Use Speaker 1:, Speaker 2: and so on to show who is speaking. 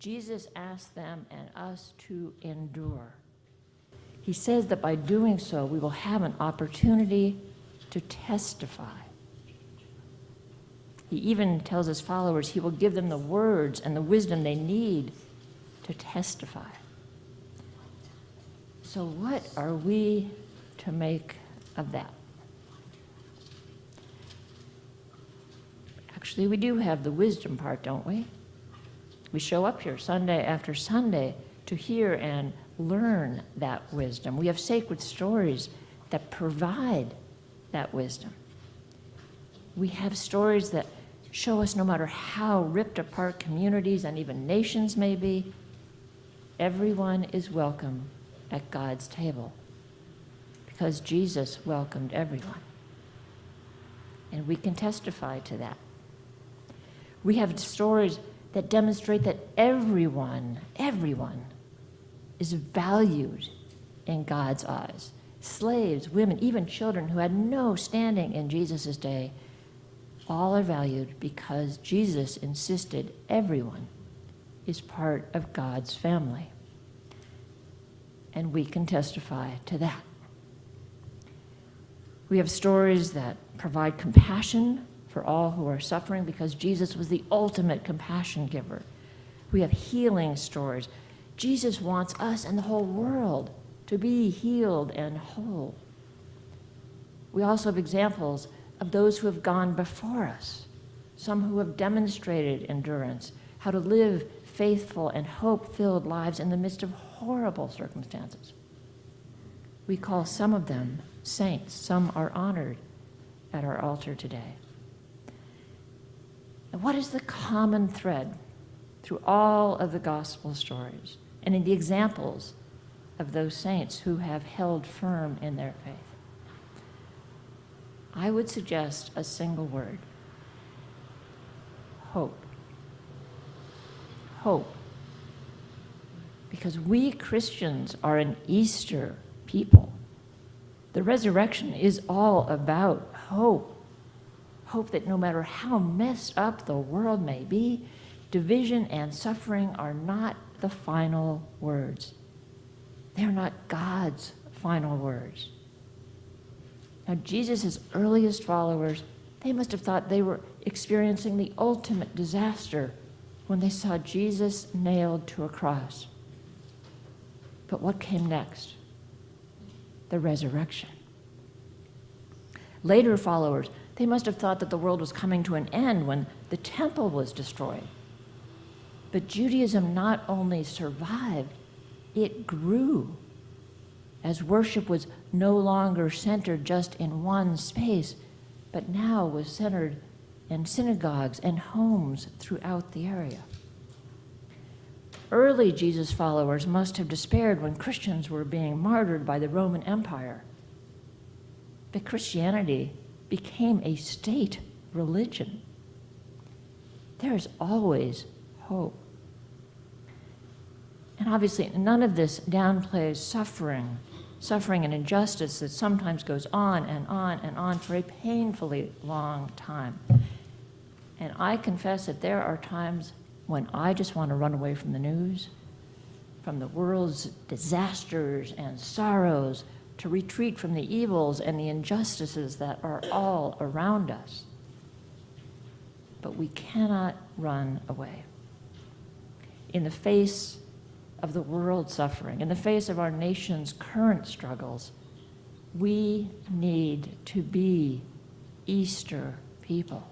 Speaker 1: Jesus asked them and us to endure. He says that by doing so, we will have an opportunity to testify. He even tells his followers he will give them the words and the wisdom they need to testify. So what are we to make of that? Actually, we do have the wisdom part, don't we? We show up here Sunday after Sunday to hear and learn that wisdom. We have sacred stories that provide that wisdom. We have stories that show us no matter how ripped apart communities and even nations may be, everyone is welcome at God's table because Jesus welcomed everyone. And we can testify to that. We have stories that demonstrate that everyone is valued in God's eyes. Slaves, women, even children who had no standing in Jesus' day, all are valued because Jesus insisted everyone is part of God's family. And we can testify to that. We have stories that provide compassion for all who are suffering because Jesus was the ultimate compassion giver. We have healing stories. Jesus wants us and the whole world to be healed and whole. We also have examples of those who have gone before us, some who have demonstrated endurance, how to live faithful and hope-filled lives in the midst of horrible circumstances. We call some of them saints. Some are honored at our altar today. And what is the common thread through all of the gospel stories and in the examples of those saints who have held firm in their faith? I would suggest a single word: hope. Hope. Because we Christians are an Easter people. The resurrection is all about hope. Hope that no matter how messed up the world may be, division and suffering are not the final words. They are not God's final words. Now, Jesus' earliest followers, they must have thought they were experiencing the ultimate disaster when they saw Jesus nailed to a cross. But what came next? The resurrection. Later followers, they must have thought that the world was coming to an end when the temple was destroyed. But Judaism not only survived, it grew, as worship was no longer centered just in one space, but now was centered in synagogues and homes throughout the area. Early Jesus followers must have despaired when Christians were being martyred by the Roman Empire. But Christianity became a state religion. There is always hope. And obviously, none of this downplays suffering and injustice that sometimes goes on and on and on for a painfully long time. And I confess that there are times when I just want to run away from the news, from the world's disasters and sorrows, to retreat from the evils and the injustices that are all around us. But we cannot run away. In the face of the world's suffering, in the face of our nation's current struggles, we need to be Easter people.